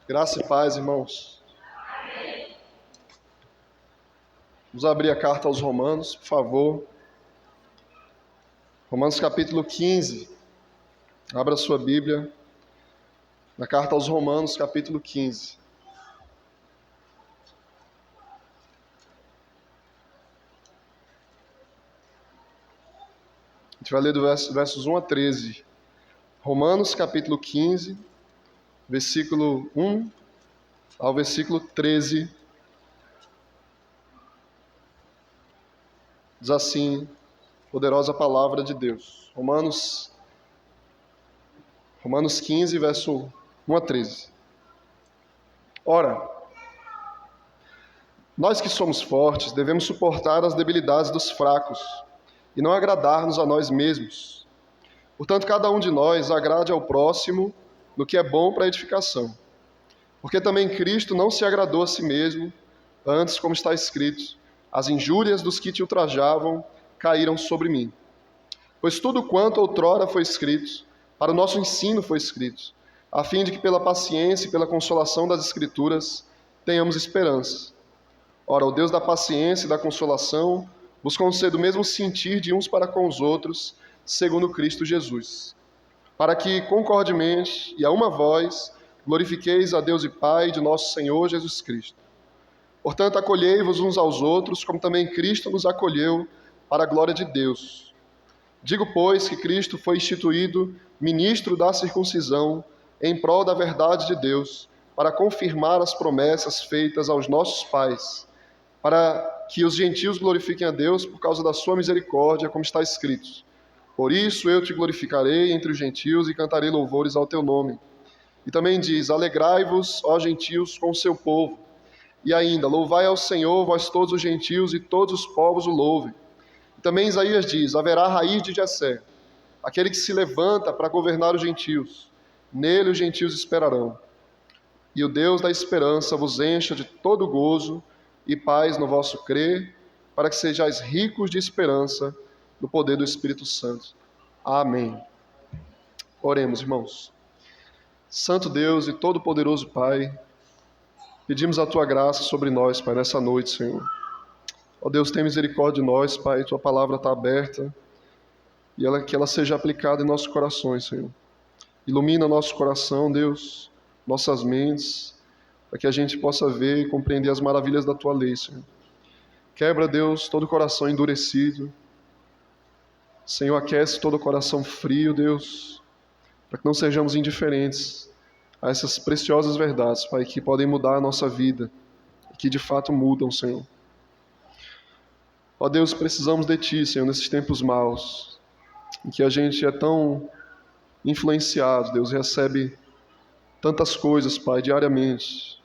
Graça e paz, irmãos. Vamos abrir a carta aos Romanos, por favor. Romanos capítulo 15. Abra a sua Bíblia. Na carta aos Romanos, capítulo 15. A gente vai ler do versos 1 a 13. Romanos capítulo 15, versículo 1 ao versículo 13. Diz assim, poderosa palavra de Deus. Romanos 15, verso 1 a 13. Ora, nós que somos fortes devemos suportar as debilidades dos fracos e não agradar-nos a nós mesmos. Portanto, cada um de nós agrade ao próximo no que é bom para a edificação. Porque também Cristo não se agradou a si mesmo, antes, como está escrito, as injúrias dos que te ultrajavam caíram sobre mim. Pois tudo quanto outrora foi escrito, para o nosso ensino foi escrito, a fim de que pela paciência e pela consolação das Escrituras tenhamos esperança. Ora, o Deus da paciência e da consolação vos conceda o mesmo sentir de uns para com os outros, segundo Cristo Jesus, para que, concordemente e a uma voz, glorifiqueis a Deus e Pai de nosso Senhor Jesus Cristo. Portanto, acolhei-vos uns aos outros, como também Cristo nos acolheu, para a glória de Deus. Digo, pois, que Cristo foi instituído ministro da circuncisão, em prol da verdade de Deus, para confirmar as promessas feitas aos nossos pais, para que os gentios glorifiquem a Deus por causa da sua misericórdia, como está escrito. Por isso eu te glorificarei entre os gentios e cantarei louvores ao teu nome. E também diz, alegrai-vos, ó gentios, com o seu povo. E ainda, louvai ao Senhor, vós todos os gentios, e todos os povos o louvem. E também Isaías diz, haverá raiz de Jessé, aquele que se levanta para governar os gentios. Nele os gentios esperarão. E o Deus da esperança vos encha de todo gozo e paz no vosso crer, para que sejais ricos de esperança no poder do Espírito Santo. Amém. Oremos, irmãos. Santo Deus e todo-poderoso Pai, pedimos a Tua graça sobre nós, Pai, nessa noite, Senhor. Ó Deus, tem misericórdia de nós, Pai, Tua palavra está aberta e que ela seja aplicada em nossos corações, Senhor. Ilumina nosso coração, Deus, nossas mentes, para que a gente possa ver e compreender as maravilhas da Tua lei, Senhor. Quebra, Deus, todo coração endurecido. Senhor, aquece todo coração frio, Deus, para que não sejamos indiferentes a essas preciosas verdades, Pai, que podem mudar a nossa vida, e que de fato mudam, Senhor. Ó Deus, precisamos de Ti, Senhor, nesses tempos maus, em que a gente é tão influenciado, Deus, recebe tantas coisas, Pai, diariamente,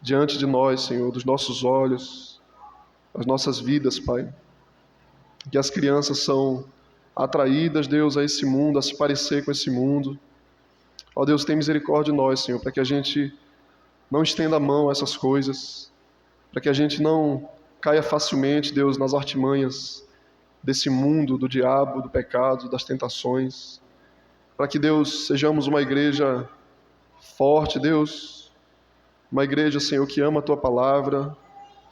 diante de nós, Senhor, dos nossos olhos, as nossas vidas, Pai. Que as crianças são atraídas, Deus, a esse mundo, a se parecer com esse mundo. Ó Deus, tem misericórdia de nós, Senhor, para que a gente não estenda a mão a essas coisas, para que a gente não caia facilmente, Deus, nas artimanhas desse mundo, do diabo, do pecado, das tentações, para que, Deus, sejamos uma igreja forte, Deus, uma igreja, Senhor, que ama a Tua palavra,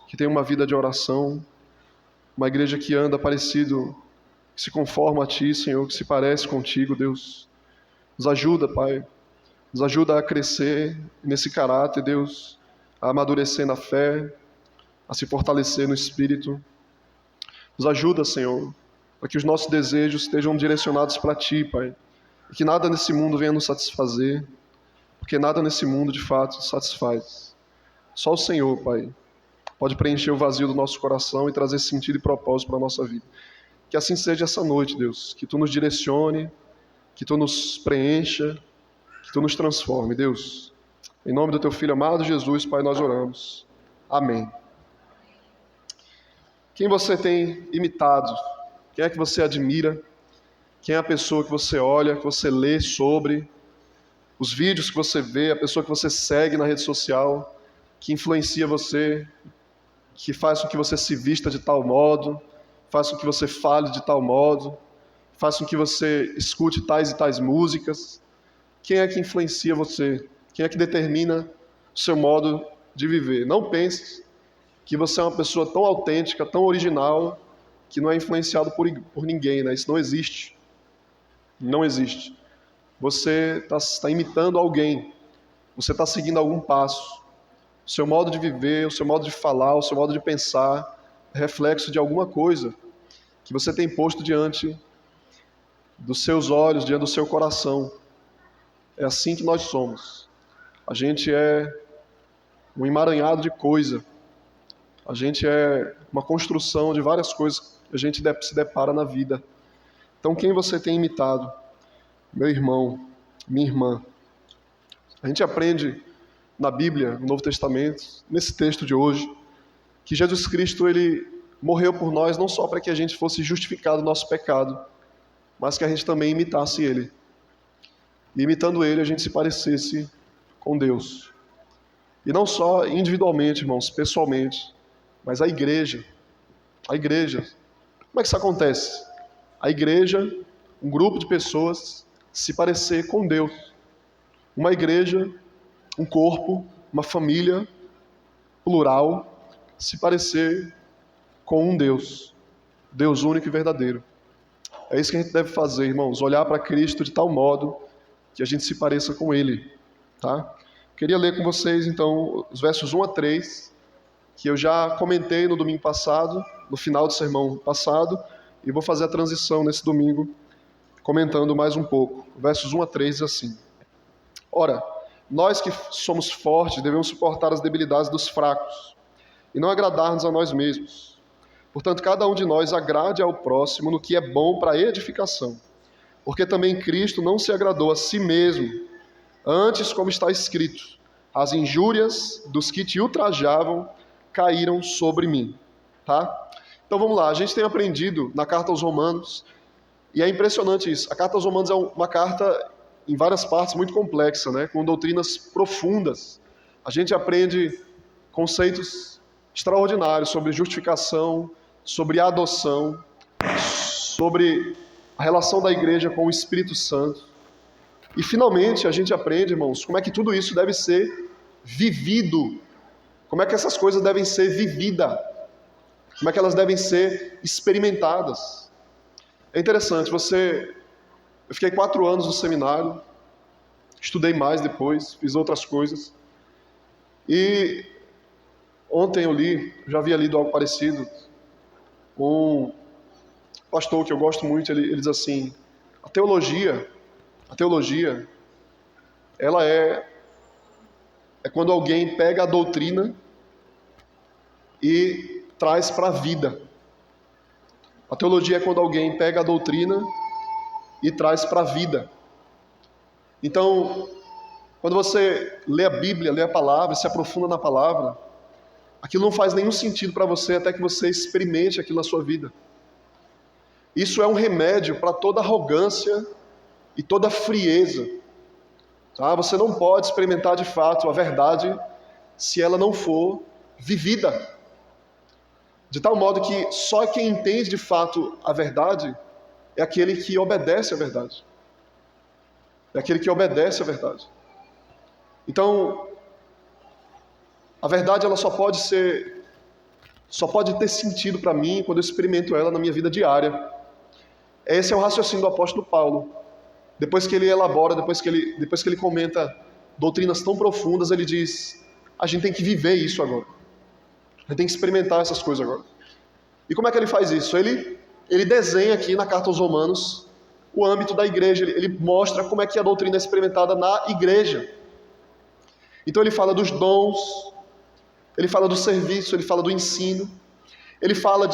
que tem uma vida de oração, uma igreja que anda parecido, que se conforma a Ti, Senhor, que se parece contigo, Deus. Nos ajuda, Pai, nos ajuda a crescer nesse caráter, Deus, a amadurecer na fé, a se fortalecer no Espírito. Nos ajuda, Senhor, para que os nossos desejos estejam direcionados para Ti, Pai, e que nada nesse mundo venha nos satisfazer, porque nada nesse mundo, de fato, satisfaz. Só o Senhor, Pai, pode preencher o vazio do nosso coração e trazer sentido e propósito para a nossa vida. Que assim seja essa noite, Deus, que Tu nos direcione, que Tu nos preencha, que Tu nos transforme, Deus. Em nome do Teu Filho amado Jesus, Pai, nós oramos. Amém. Quem você tem imitado? Quem é que você admira? Quem é a pessoa que você olha, que você lê sobre? Os vídeos que você vê, a pessoa que você segue na rede social, que influencia você, que faz com que você se vista de tal modo, faz com que você fale de tal modo, faz com que você escute tais e tais músicas. Quem é que influencia você Quem é que determina o seu modo de viver? Não pense que você é uma pessoa tão autêntica, tão original, que não é influenciado por ninguém, né? Isso não existe. Não existe. Você está imitando alguém, você está seguindo algum passo. O seu modo de viver, o seu modo de falar, o seu modo de pensar é reflexo de alguma coisa que você tem posto diante dos seus olhos, diante do seu coração. É assim que nós somos. A gente é um emaranhado de coisa. A gente é uma construção de várias coisas que a gente se depara na vida. Então, quem você tem imitado? Meu irmão, minha irmã. A gente aprende na Bíblia, no Novo Testamento, nesse texto de hoje, que Jesus Cristo, ele morreu por nós não só para que a gente fosse justificado do nosso pecado, mas que a gente também imitasse ele. E imitando ele, a gente se parecesse com Deus. E não só individualmente, irmãos, pessoalmente, mas a igreja. A igreja. Como é que isso acontece? A igreja, um grupo de pessoas, se parecer com Deus. Uma igreja, um corpo, uma família plural, se parecer com um Deus. Deus único e verdadeiro. É isso que a gente deve fazer, irmãos. Olhar para Cristo de tal modo que a gente se pareça com Ele. Tá? Queria ler com vocês, então, os versos 1 a 3, que eu já comentei no domingo passado, no final do sermão passado, e vou fazer a transição nesse domingo, comentando mais um pouco. Versos 1 a 3 diz assim: Ora, nós que somos fortes devemos suportar as debilidades dos fracos, e não agradar-nos a nós mesmos. Portanto, cada um de nós agrade ao próximo no que é bom para a edificação. Porque também Cristo não se agradou a si mesmo, antes, como está escrito, as injúrias dos que te ultrajavam caíram sobre mim. Tá? Então vamos lá, a gente tem aprendido na carta aos Romanos, e é impressionante isso. A carta aos Romanos é uma carta em várias partes muito complexa, né? Com doutrinas profundas. A gente aprende conceitos extraordinários sobre justificação, sobre adoção, sobre a relação da igreja com o Espírito Santo. E finalmente a gente aprende, irmãos, como é que tudo isso deve ser vivido, como é que essas coisas devem ser vividas, como é que elas devem ser experimentadas. É interessante, eu fiquei 4 anos no seminário, estudei mais depois, fiz outras coisas, e ontem já havia lido algo parecido, um pastor que eu gosto muito, ele diz assim: a teologia, ela é quando alguém pega a doutrina e traz para a vida. A teologia é quando alguém pega a doutrina e traz para a vida. Então, quando você lê a Bíblia, lê a palavra, se aprofunda na palavra, aquilo não faz nenhum sentido para você até que você experimente aquilo na sua vida. Isso é um remédio para toda arrogância e toda frieza. Tá? Você não pode experimentar de fato a verdade se ela não for vivida. De tal modo que só quem entende de fato a verdade é aquele que obedece à verdade. É aquele que obedece à verdade. Então, a verdade ela só pode ter sentido para mim quando eu experimento ela na minha vida diária. Esse é o raciocínio do apóstolo Paulo. Depois que ele elabora, depois que ele comenta doutrinas tão profundas, ele diz: a gente tem que viver isso agora. A gente tem que experimentar essas coisas agora. E como é que ele faz isso? Ele desenha aqui na carta aos Romanos o âmbito da igreja. Ele mostra como é que a doutrina é experimentada na igreja. Então ele fala dos dons, ele fala do serviço, ele fala do ensino, ele fala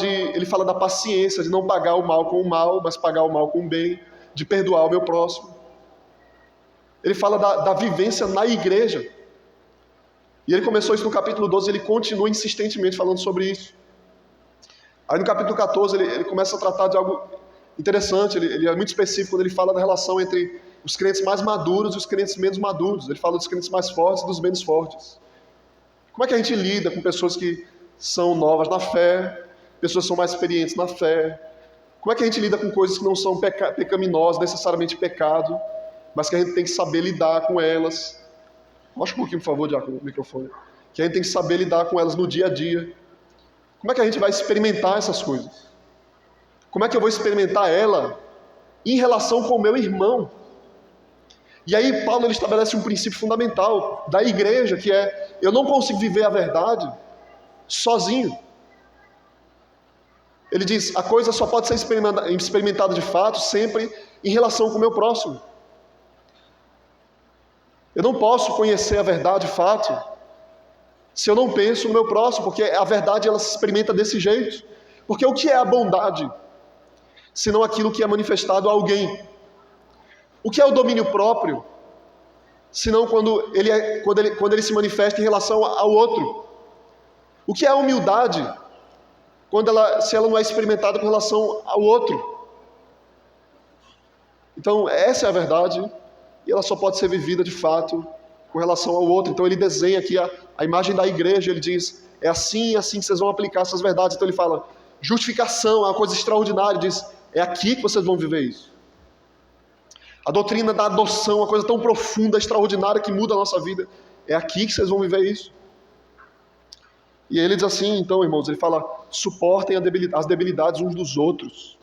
da paciência, de não pagar o mal com o mal, mas pagar o mal com o bem, de perdoar o meu próximo. Ele fala da vivência na igreja. E ele começou isso no capítulo 12 e ele continua insistentemente falando sobre isso. Aí no capítulo 14 ele começa a tratar de algo interessante, ele é muito específico quando ele fala da relação entre os crentes mais maduros e os crentes menos maduros. Ele fala dos crentes mais fortes e dos menos fortes. Como é que a gente lida com pessoas que são novas na fé, pessoas que são mais experientes na fé? Como é que a gente lida com coisas que não são pecaminosas, necessariamente pecado, mas que a gente tem que saber lidar com elas? Mostra um pouquinho, por favor, Diácono, o microfone. Que a gente tem que saber lidar com elas no dia a dia. Como é que a gente vai experimentar essas coisas? Como é que eu vou experimentar ela em relação com o meu irmão? E aí Paulo ele estabelece um princípio fundamental da igreja, que é: eu não consigo viver a verdade sozinho. Ele diz: a coisa só pode ser experimentada de fato sempre em relação com o meu próximo. Eu não posso conhecer a verdade de fato se eu não penso no meu próximo, porque a verdade ela se experimenta desse jeito. Porque o que é a bondade, senão aquilo que é manifestado a alguém? O que é o domínio próprio, senão quando ele se manifesta em relação ao outro? O que é a humildade, se ela não é experimentada com relação ao outro? Então, essa é a verdade, e ela só pode ser vivida de fato com relação ao outro. Então ele desenha aqui a imagem da igreja, ele diz: é assim e assim que vocês vão aplicar essas verdades. Então ele fala: justificação é uma coisa extraordinária, ele diz: é aqui que vocês vão viver isso. A doutrina da adoção, uma coisa tão profunda, extraordinária, que muda a nossa vida, é aqui que vocês vão viver isso. E ele diz assim, então, irmãos, ele fala: suportem as debilidades uns dos outros.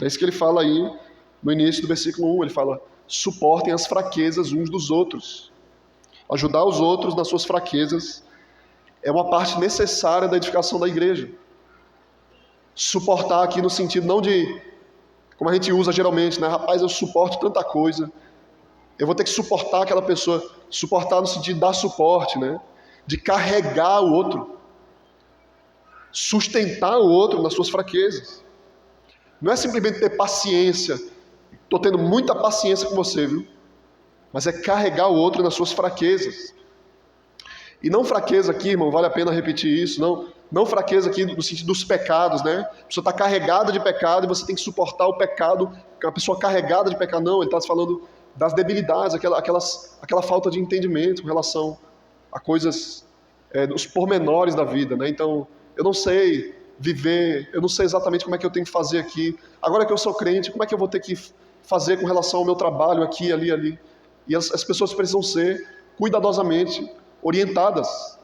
É isso que ele fala aí no início do versículo 1, ele fala: suportem as fraquezas uns dos outros. Ajudar os outros nas suas fraquezas é uma parte necessária da edificação da igreja. Suportar aqui no sentido não de, como a gente usa geralmente, né? Rapaz, eu suporto tanta coisa, eu vou ter que suportar aquela pessoa. Suportar no sentido de dar suporte, né? De carregar o outro, sustentar o outro nas suas fraquezas. Não é simplesmente ter paciência. Estou tendo muita paciência com você, viu? Mas é carregar o outro nas suas fraquezas. E não fraqueza aqui, irmão, vale a pena repetir isso, não fraqueza aqui no sentido dos pecados, né? A pessoa está carregada de pecado e você tem que suportar o pecado, a pessoa carregada de pecado. Não, ele está falando das debilidades, aquela falta de entendimento em relação a coisas, os pormenores da vida, né? Então, eu não sei viver, eu não sei exatamente como é que eu tenho que fazer aqui. Agora que eu sou crente, como é que eu vou ter que fazer com relação ao meu trabalho aqui, ali? E as pessoas precisam ser cuidadosamente orientadas.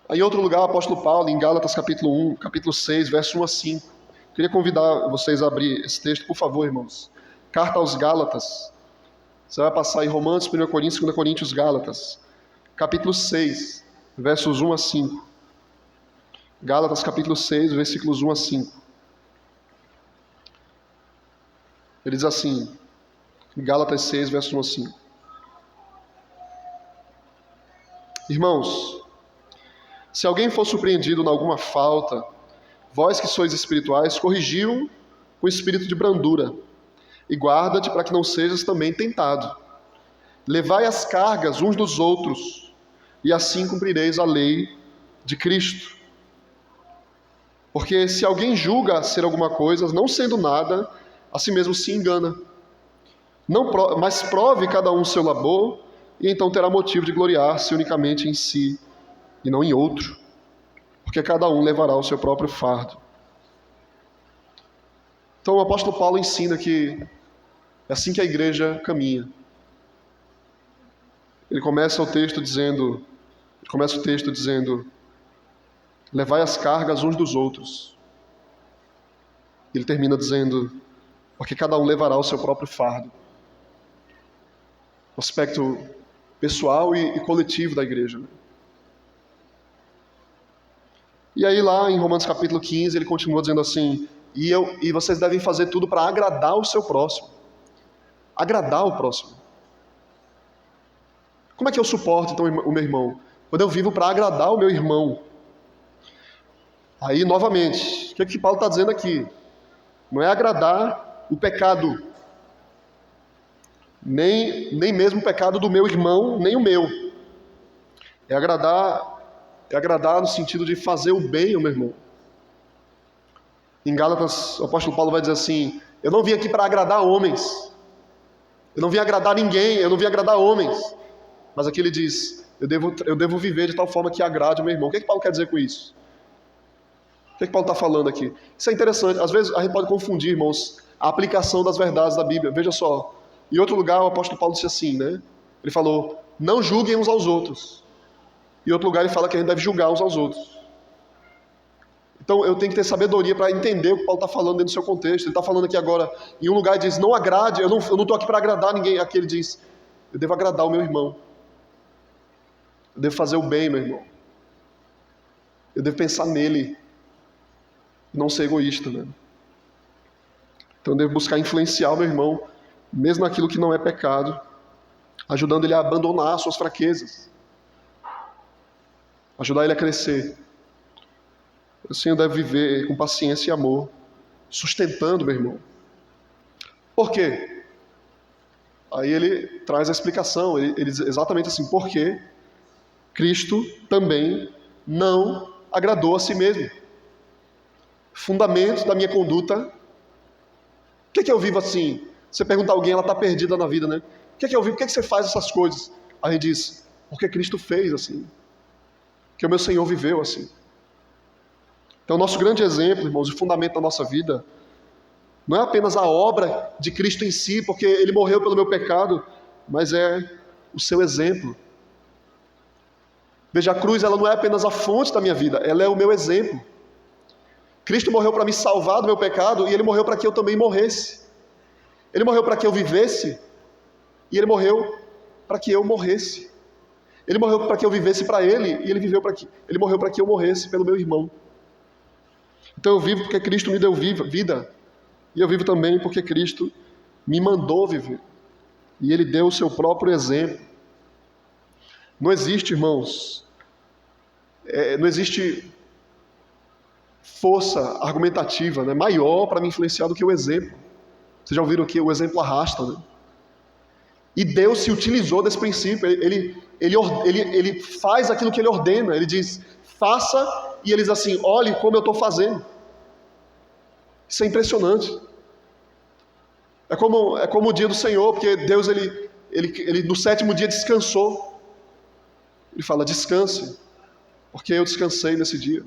Aí, em outro lugar, o apóstolo Paulo, em Gálatas capítulo 1, capítulo 6, verso 1 a 5. Queria convidar vocês a abrir esse texto, por favor, irmãos. Carta aos Gálatas. Você vai passar aí Romanos, 1 Coríntios, 2 Coríntios, Gálatas. Capítulo 6, versos 1 a 5. Gálatas capítulo 6, versículos 1 a 5. Ele diz assim, Gálatas 6, versos 1 a 5. Irmãos, se alguém for surpreendido em alguma falta, vós que sois espirituais, corrigiu com espírito de brandura, e guarda-te para que não sejas também tentado. Levai as cargas uns dos outros, e assim cumprireis a lei de Cristo. Porque se alguém julga ser alguma coisa, não sendo nada, a si mesmo se engana. Mas prove cada um seu labor, e então terá motivo de gloriar-se unicamente em si, e não em outro. Porque cada um levará o seu próprio fardo. Então o apóstolo Paulo ensina que é assim que a igreja caminha. Ele começa o texto dizendo, levai as cargas uns dos outros. Ele termina dizendo, porque cada um levará o seu próprio fardo. O aspecto pessoal e coletivo da igreja. E aí lá em Romanos capítulo 15, ele continua dizendo assim, e vocês devem fazer tudo para agradar o seu próximo. Agradar o próximo. Como é que eu suporto então o meu irmão? Quando eu vivo para agradar o meu irmão. Aí, novamente, o que Paulo está dizendo aqui? Não é agradar o pecado, nem mesmo o pecado do meu irmão, nem o meu. É agradar no sentido de fazer o bem ao meu irmão. Em Gálatas, o apóstolo Paulo vai dizer assim, eu não vim aqui para agradar homens, eu não vim agradar ninguém, eu não vim agradar homens. Mas aqui ele diz, eu devo viver de tal forma que agrade o meu irmão. O que Paulo quer dizer com isso? O que Paulo está falando aqui? Isso é interessante. Às vezes a gente pode confundir, irmãos, a aplicação das verdades da Bíblia. Veja só, Em outro lugar, o apóstolo Paulo disse assim, né? Ele falou, não julguem uns aos outros. Em outro lugar, ele fala que a gente deve julgar uns aos outros. Então, eu tenho que ter sabedoria para entender o que Paulo está falando dentro do seu contexto. Ele está falando aqui agora, em um lugar, ele diz, não agrade, eu não estou aqui para agradar ninguém. Aqui ele diz, eu devo agradar o meu irmão. Eu devo fazer o bem, meu irmão. Eu devo pensar nele. Não ser egoísta, né? Então, eu devo buscar influenciar o meu irmão, mesmo naquilo que não é pecado, ajudando ele a abandonar suas fraquezas. Ajudar ele a crescer. Assim eu devo viver com paciência e amor, sustentando meu irmão. Por quê? Aí ele traz a explicação, ele diz exatamente assim, porque Cristo também não agradou a si mesmo. Fundamento da minha conduta. O que é que eu vivo assim? Você pergunta a alguém, ela está perdida na vida, né? O que é que eu vivo? Por que é que você faz essas coisas? Aí a gente diz, porque Cristo fez assim. Que o meu Senhor viveu assim. Então, o nosso grande exemplo, irmãos, o fundamento da nossa vida, não é apenas a obra de Cristo em si, porque Ele morreu pelo meu pecado, mas é o seu exemplo. Veja, a cruz ela não é apenas a fonte da minha vida, ela é o meu exemplo. Cristo morreu para me salvar do meu pecado e Ele morreu para que eu também morresse. Ele morreu para que eu vivesse e Ele morreu para que eu morresse. Ele morreu para que eu vivesse para Ele e Ele morreu para que eu morresse pelo meu irmão. Então eu vivo porque Cristo me deu vida. E eu vivo também porque Cristo me mandou viver. E Ele deu o seu próprio exemplo. Não existe, irmãos, não existe força argumentativa, né, maior para me influenciar do que o exemplo. Vocês já ouviram que o exemplo arrasta, né? E Deus se utilizou desse princípio. Ele faz aquilo que Ele ordena. Ele diz, faça, e Ele diz assim, olhe como eu estou fazendo. Isso é impressionante. É como o dia do Senhor, porque Deus, ele no sétimo dia descansou. Ele fala, descanse, porque eu descansei nesse dia.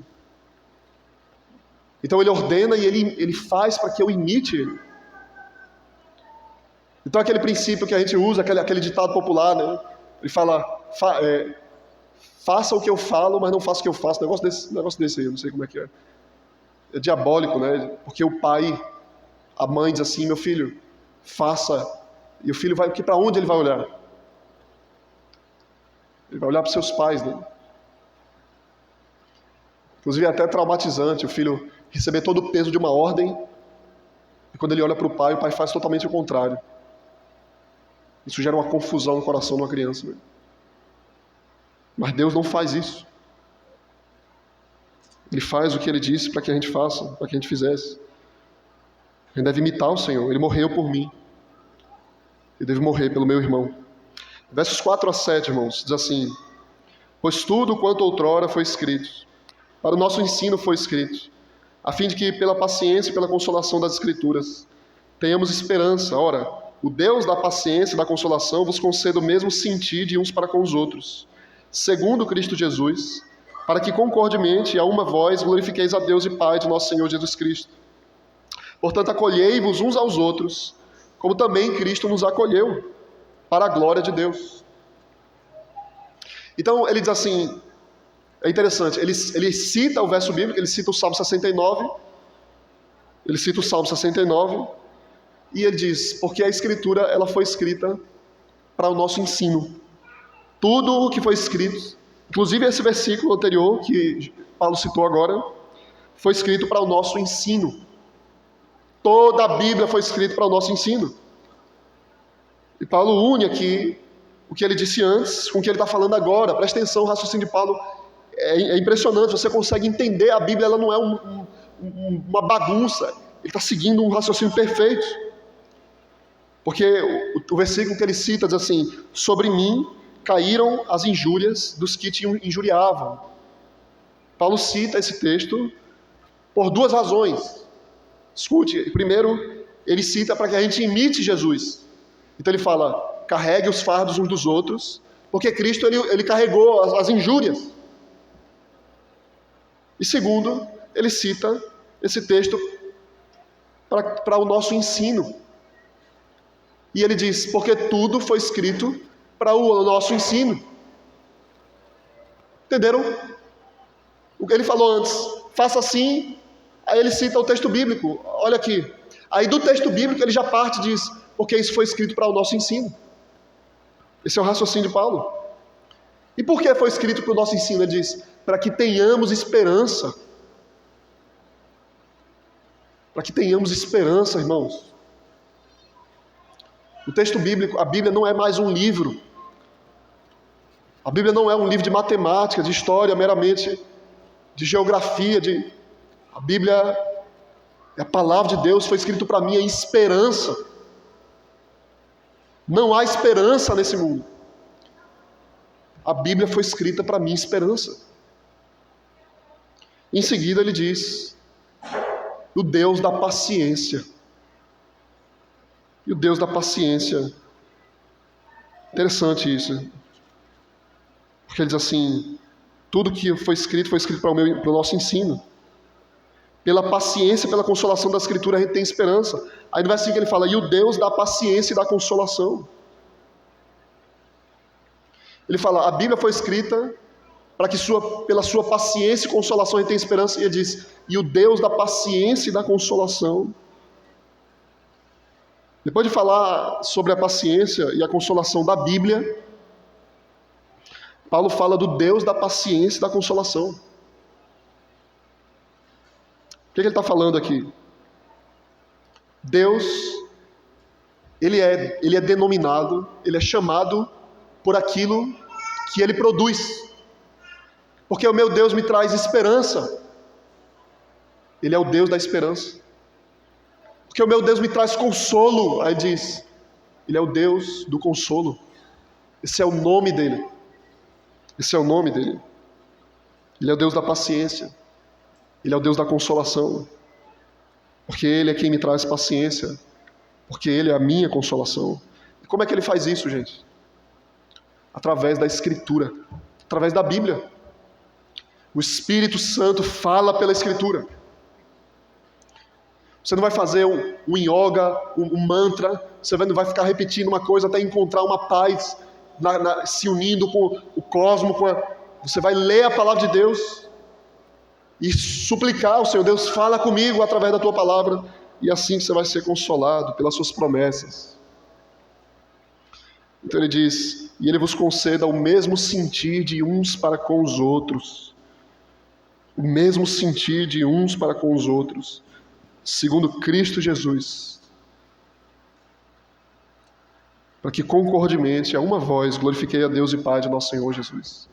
Então Ele ordena e Ele faz para que eu imite Ele. Então aquele princípio que a gente usa, aquele ditado popular, né? Ele fala, faça o que eu falo, mas não faça o que eu faço. Negócio desse aí, eu não sei como é que é. É diabólico, né? Porque o pai, a mãe diz assim, meu filho, faça. E o filho vai, para onde ele vai olhar? Ele vai olhar para os seus pais, né? Inclusive é até traumatizante o filho receber todo o peso de uma ordem e quando ele olha para o pai faz totalmente o contrário. Isso gera uma confusão no coração de uma criança. Né? Mas Deus não faz isso. Ele faz o que Ele disse para que a gente faça, para que a gente fizesse. A gente deve imitar o Senhor. Ele morreu por mim. Eu devo morrer pelo meu irmão. Versos 4 a 7, irmãos, diz assim, pois tudo quanto outrora foi escrito, para o nosso ensino foi escrito, a fim de que pela paciência e pela consolação das Escrituras tenhamos esperança. Ora, o Deus da paciência e da consolação vos conceda o mesmo sentir de uns para com os outros, segundo Cristo Jesus, para que concordemente a uma voz glorifiqueis a Deus e Pai de nosso Senhor Jesus Cristo. Portanto, acolhei-vos uns aos outros, como também Cristo nos acolheu, para a glória de Deus. Então, ele diz assim, é interessante, ele cita o verso bíblico, ele cita o Salmo 69, e ele diz, porque a Escritura ela foi escrita para o nosso ensino. Tudo o que foi escrito, inclusive esse versículo anterior, que Paulo citou agora, foi escrito para o nosso ensino. Toda a Bíblia foi escrita para o nosso ensino. E Paulo une aqui o que ele disse antes com o que ele está falando agora. Presta atenção, o raciocínio de Paulo é impressionante. Você consegue entender, a Bíblia ela não é uma bagunça. Ele está seguindo um raciocínio perfeito. Porque o versículo que ele cita diz assim, sobre mim caíram as injúrias dos que te injuriavam. Paulo cita esse texto por duas razões. Escute, primeiro, ele cita para que a gente imite Jesus. Então ele fala, carregue os fardos uns dos outros, porque Cristo ele carregou as injúrias. E segundo, ele cita esse texto para o nosso ensino. E ele diz, porque tudo foi escrito para o nosso ensino. Entenderam? O que ele falou antes, faça assim, aí ele cita o texto bíblico, olha aqui. Aí do texto bíblico ele já parte e diz, porque isso foi escrito para o nosso ensino. Esse é o raciocínio de Paulo. E por que foi escrito para o nosso ensino? Ele diz, para que tenhamos esperança. Para que tenhamos esperança, irmãos. O texto bíblico, a Bíblia não é mais um livro. A Bíblia não é um livro de matemática, de história, meramente de geografia. A Bíblia é a palavra de Deus, foi escrito para mim, é esperança. Não há esperança nesse mundo. A Bíblia foi escrita para mim, esperança. Em seguida ele diz, o Deus da paciência. E o Deus da paciência, interessante isso, porque ele diz assim, tudo que foi escrito para o nosso ensino. Pela paciência, pela consolação da Escritura, a gente tem esperança. Aí no versículo ele fala, e o Deus da paciência e da consolação. Ele fala, a Bíblia foi escrita para que pela sua paciência e consolação a gente tenha esperança. E ele diz, e o Deus da paciência e da consolação. Depois de falar sobre a paciência e a consolação da Bíblia, Paulo fala do Deus da paciência e da consolação. O que ele está falando aqui? Deus, ele é denominado, ele é chamado por aquilo que ele produz. Porque o meu Deus me traz esperança. Ele é o Deus da esperança. Porque o meu Deus me traz consolo. Aí diz, ele é o Deus do consolo. Esse é o nome dele. Esse é o nome dele. Ele é o Deus da paciência. Ele é o Deus da consolação. Porque ele é quem me traz paciência. Porque ele é a minha consolação. E como é que ele faz isso, gente? Através da Escritura. Através da Bíblia. O Espírito Santo fala pela Escritura. Você não vai fazer um yoga, um mantra, você não vai ficar repetindo uma coisa até encontrar uma paz, se unindo com o cosmos. Você vai ler a palavra de Deus e suplicar ao Senhor, Deus, fala comigo através da tua palavra, e assim você vai ser consolado pelas suas promessas. Então ele diz, e ele vos conceda o mesmo sentir de uns para com os outros. O mesmo sentir de uns para com os outros, segundo Cristo Jesus, para que concordemente a uma voz glorifiquei a Deus e Pai de nosso Senhor Jesus.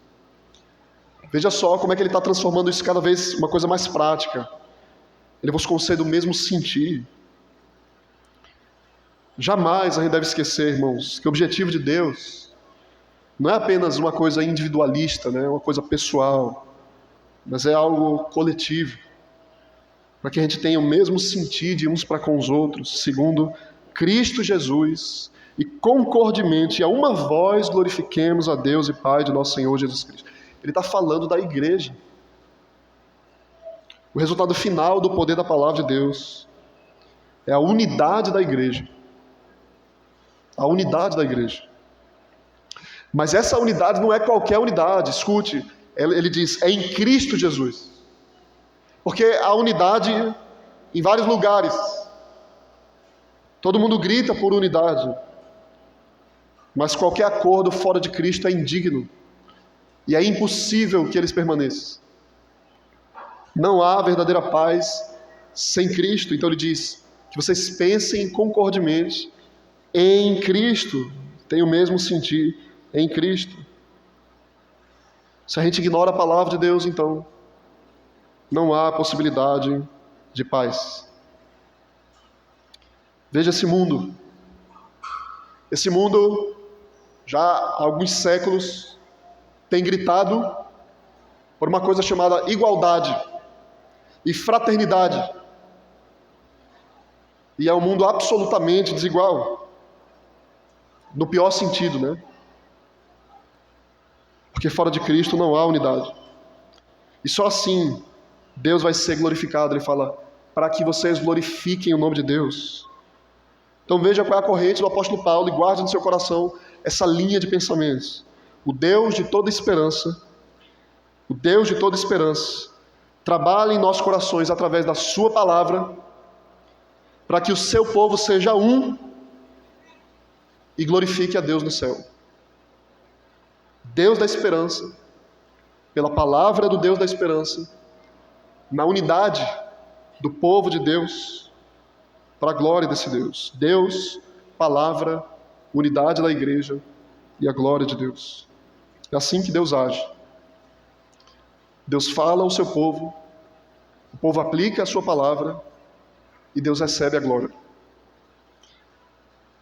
Veja só como é que ele está transformando isso cada vez uma coisa mais prática. Ele vos concede o mesmo sentir. Jamais a gente deve esquecer, irmãos, que o objetivo de Deus não é apenas uma coisa individualista, né? Uma coisa pessoal, mas é algo coletivo, para que a gente tenha o mesmo sentir de uns para com os outros, segundo Cristo Jesus, e concordemente a uma voz glorifiquemos a Deus e Pai de nosso Senhor Jesus Cristo. Ele está falando da igreja. O resultado final do poder da palavra de Deus é a unidade da igreja. A unidade da igreja. Mas essa unidade não é qualquer unidade, escute, ele diz, é em Cristo Jesus. Porque a unidade em vários lugares. Todo mundo grita por unidade. Mas qualquer acordo fora de Cristo é indigno. E é impossível que eles permaneçam. Não há verdadeira paz sem Cristo. Então ele diz que vocês pensem concordemente em Cristo. Tem o mesmo sentir em Cristo. Se a gente ignora a palavra de Deus, então não há possibilidade de paz. Veja esse mundo. Esse mundo, já há alguns séculos, tem gritado por uma coisa chamada igualdade e fraternidade. E é um mundo absolutamente desigual. No pior sentido, né? Porque fora de Cristo não há unidade. E só assim Deus vai ser glorificado. Ele fala, para que vocês glorifiquem o nome de Deus. Então veja qual é a corrente do apóstolo Paulo e guarde no seu coração essa linha de pensamentos. O Deus de toda esperança, trabalha em nossos corações através da sua palavra, para que o seu povo seja um e glorifique a Deus no céu. Deus da esperança, pela palavra do Deus da esperança, na unidade do povo de Deus, para a glória desse Deus. Deus, palavra, unidade da igreja e a glória de Deus. É assim que Deus age. Deus fala ao seu povo, o povo aplica a sua palavra e Deus recebe a glória.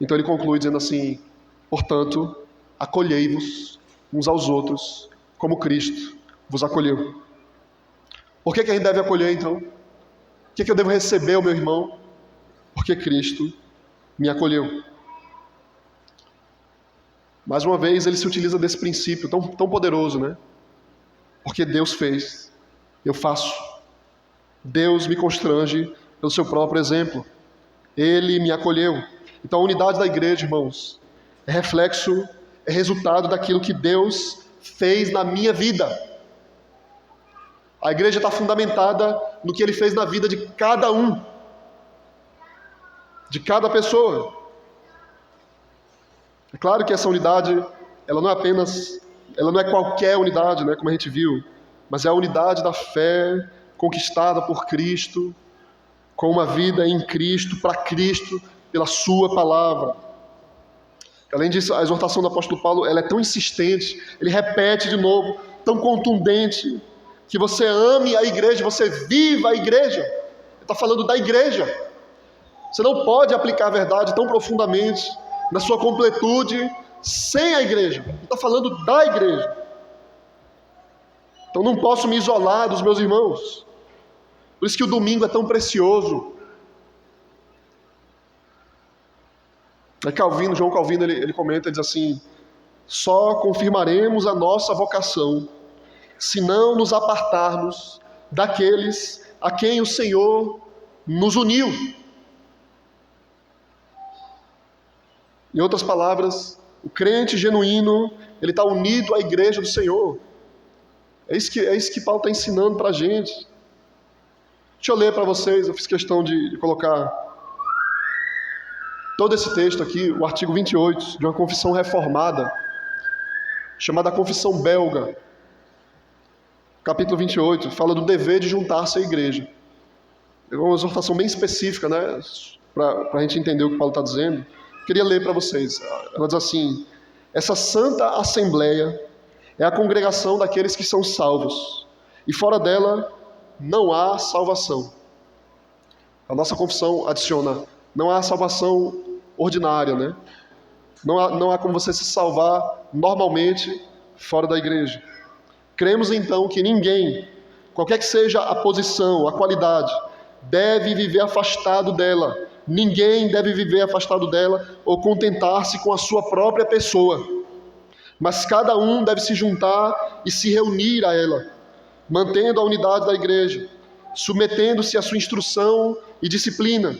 Então ele conclui dizendo assim: portanto, acolhei-vos uns aos outros, como Cristo vos acolheu. Por que a gente deve acolher então? Por que eu devo receber o meu irmão? Porque Cristo me acolheu. Mais uma vez ele se utiliza desse princípio tão poderoso, né? Porque Deus fez, eu faço. Deus me constrange pelo seu próprio exemplo. Ele me acolheu. Então a unidade da igreja, irmãos, é reflexo, é resultado daquilo que Deus fez na minha vida. A igreja está fundamentada no que Ele fez na vida de cada um, de cada pessoa. É claro que essa unidade, ela não é qualquer unidade, né, como a gente viu, mas é a unidade da fé conquistada por Cristo, com uma vida em Cristo, para Cristo, pela sua palavra. Além disso, a exortação do apóstolo Paulo, ela é tão insistente, ele repete de novo, tão contundente, que você ame a igreja, você viva a igreja. Ele está falando da igreja. Você não pode aplicar a verdade tão profundamente, na sua completude, sem a igreja. Ele está falando da igreja. Então não posso me isolar dos meus irmãos. Por isso que o domingo é tão precioso. João Calvino, ele comenta, ele diz assim: só confirmaremos a nossa vocação se não nos apartarmos daqueles a quem o Senhor nos uniu. Em outras palavras, o crente genuíno, ele está unido à igreja do Senhor. É isso que Paulo está ensinando para a gente. Deixa eu ler para vocês, eu fiz questão de colocar todo esse texto aqui, o artigo 28, de uma confissão reformada, chamada Confissão Belga. Capítulo 28, fala do dever de juntar-se à igreja. É uma exortação bem específica, né, para a gente entender o que Paulo está dizendo. Queria ler para vocês. Ela diz assim: essa santa assembleia é a congregação daqueles que são salvos, e fora dela não há salvação. A nossa confissão adiciona: não há salvação ordinária, né? Não há como você se salvar normalmente fora da igreja. Cremos então que ninguém, qualquer que seja a posição, a qualidade, deve viver afastado dela. Ninguém deve viver afastado dela ou contentar-se com a sua própria pessoa. Mas cada um deve se juntar e se reunir a ela, mantendo a unidade da igreja, submetendo-se à sua instrução e disciplina,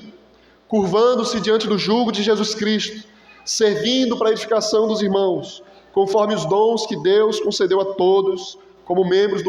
curvando-se diante do jugo de Jesus Cristo, servindo para a edificação dos irmãos, conforme os dons que Deus concedeu a todos, como membros do